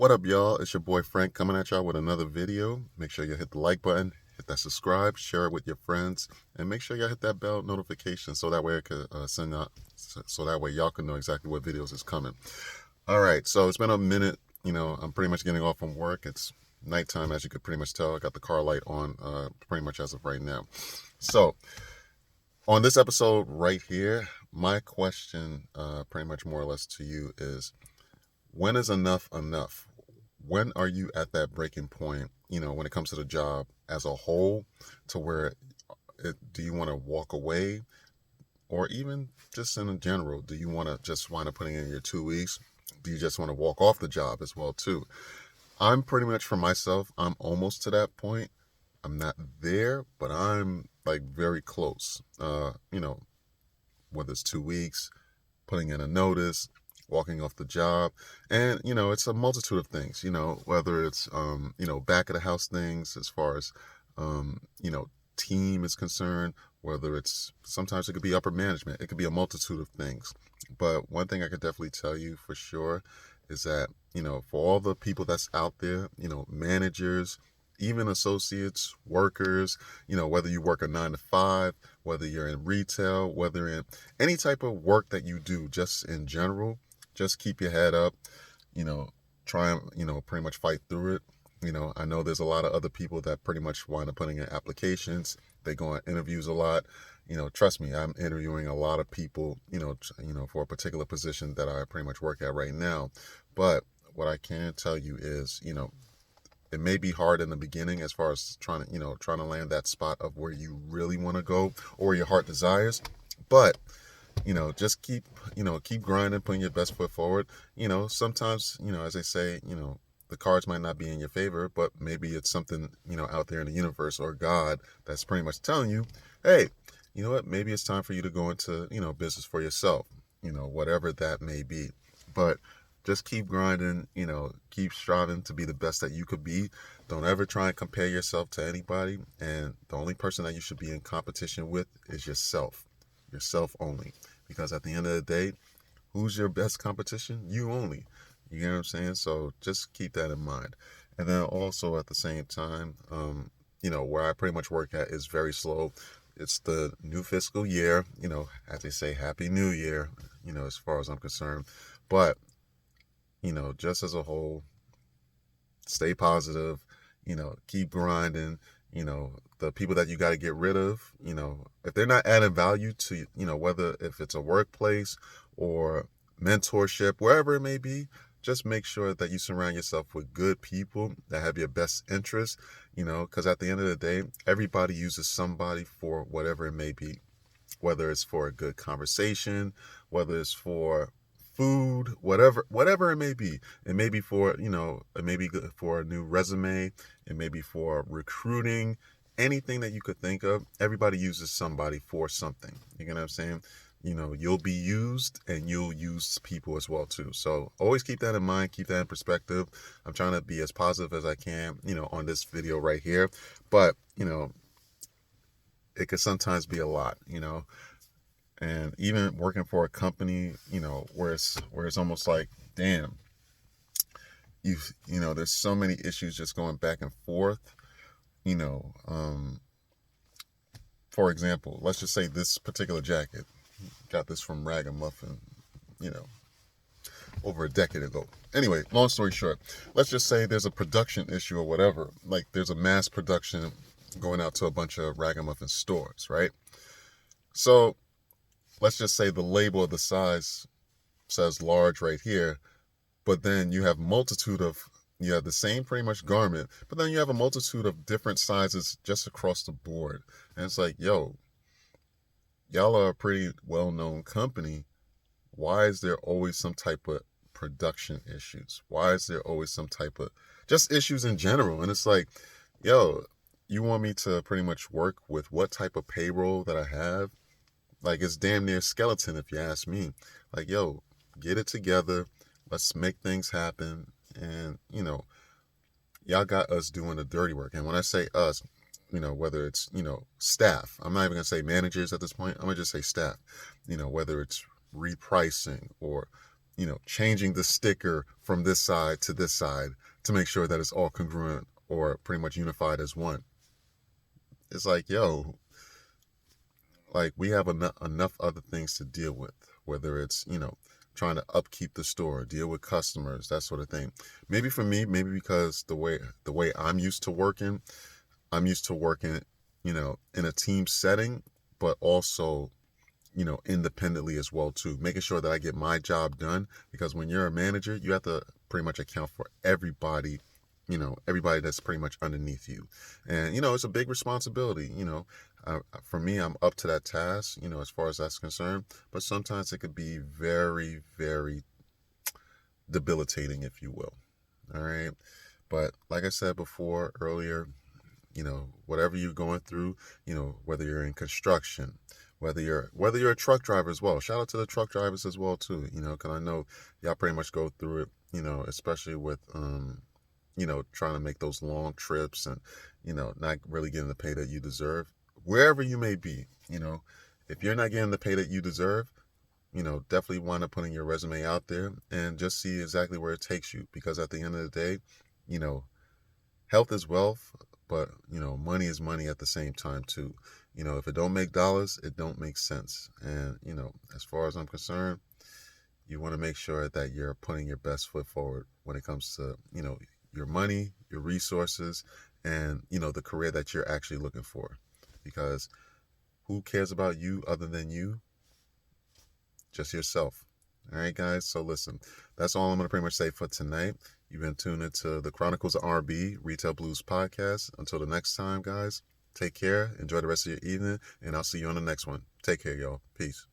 What up, y'all? It's your boy Frank coming at y'all with another video. Make sure you hit the like button, hit that subscribe, share it with your friends, and make sure y'all hit that bell notification so that way I could send out, so that way y'all can know exactly what videos is coming. All right, so it's been a minute. I'm pretty much getting off from work. It's nighttime, as you could pretty much tell. I got the car light on pretty much as of right now. So on this episode right here, my question pretty much more or less to you is, when is enough enough? When are you at that breaking point, when it comes to the job as a whole, to where do you want to walk away, or even just in general, do you want to just wind up putting in your 2 weeks? Do you just want to walk off the job as well too? I'm pretty much, for myself, I'm almost to that point. I'm not there, but I'm like very close. Whether it's 2 weeks, putting in a notice, walking off the job. And, it's a multitude of things, whether it's, back of the house things as far as, team is concerned, whether it's, sometimes it could be upper management. It could be a multitude of things. But one thing I could definitely tell you for sure is that, for all the people that's out there, managers, even associates, workers, whether you work a 9 to 5, whether you're in retail, whether in any type of work that you do, just in general, just keep your head up, try and, pretty much fight through it. I know there's a lot of other people that pretty much wind up putting in applications. They go on interviews a lot. Trust me, I'm interviewing a lot of people, for a particular position that I pretty much work at right now. But what I can tell you is, it may be hard in the beginning as far as trying to land that spot of where you really want to go or where your heart desires. But, just keep grinding, putting your best foot forward. Sometimes, as they say, the cards might not be in your favor, but maybe it's something, out there in the universe or God that's pretty much telling you, hey, you know what, maybe it's time for you to go into, business for yourself, whatever that may be. But just keep grinding, keep striving to be the best that you could be. Don't ever try and compare yourself to anybody. And the only person that you should be in competition with is yourself only. Because at the end of the day, who's your best competition? You only. You know what I'm saying? So just keep that in mind. And then also at the same time, where I pretty much work at is very slow. It's the new fiscal year, as they say, Happy New Year, as far as I'm concerned. But just as a whole, stay positive, keep grinding, the people that you got to get rid of, if they're not adding value to, whether if it's a workplace or mentorship, wherever it may be, just make sure that you surround yourself with good people that have your best interests, because at the end of the day, everybody uses somebody for whatever it may be, whether it's for a good conversation, whether it's for food, whatever it may be. It may be for, it may be good for a new resume. It may be for recruiting, anything that you could think of. Everybody uses somebody for something. You know what I'm saying? You'll be used and you'll use people as well too. So always keep that in mind, keep that in perspective. I'm trying to be as positive as I can, on this video right here. But, it could sometimes be a lot, and even working for a company, where it's almost like, damn, there's so many issues just going back and forth. For example, let's just say this particular jacket, got this from Ragamuffin, over a decade ago. Anyway, long story short, let's just say there's a production issue or whatever. Like there's a mass production going out to a bunch of Ragamuffin stores, right? So let's just say the label of the size says large right here, but then you have the same pretty much garment, but then you have a multitude of different sizes just across the board. And it's like, yo, y'all are a pretty well-known company. Why is there always some type of production issues? Why is there always some type of just issues in general? And it's like, yo, you want me to pretty much work with what type of payroll that I have? Like, it's damn near skeleton if you ask me. Like, yo, get it together. Let's make things happen. And, y'all got us doing the dirty work. And when I say us, whether it's, staff, I'm not even going to say managers at this point. I'm going to just say staff, whether it's repricing or changing the sticker from this side to this side to make sure that it's all congruent or pretty much unified as one. It's like, yo, like we have enough other things to deal with, whether it's, trying to upkeep the store, deal with customers, that sort of thing. Maybe for me, maybe because the way I'm used to working, in a team setting, but also, independently as well too, making sure that I get my job done, because when you're a manager, you have to pretty much account for everybody that's pretty much underneath you. And, it's a big responsibility. For me, I'm up to that task, as far as that's concerned. But sometimes it could be very, very debilitating, if you will. All right. But like I said before earlier, whatever you're going through, whether you're in construction, whether you're a truck driver as well. Shout out to the truck drivers as well too, because I know y'all pretty much go through it, especially with trying to make those long trips and, not really getting the pay that you deserve. Wherever you may be, if you're not getting the pay that you deserve, definitely wind up putting your resume out there and just see exactly where it takes you. Because at the end of the day, you know, health is wealth, but, money is money at the same time too. If it don't make dollars, it don't make sense. And, as far as I'm concerned, you want to make sure that you're putting your best foot forward when it comes to, your money, your resources, and, the career that you're actually looking for. Because who cares about you other than you? Just yourself. All right, guys. So listen, that's all I'm going to pretty much say for tonight. You've been tuned into the Chronicles of RB Retail Blues podcast. Until the next time, guys, take care. Enjoy the rest of your evening, and I'll see you on the next one. Take care, y'all. Peace.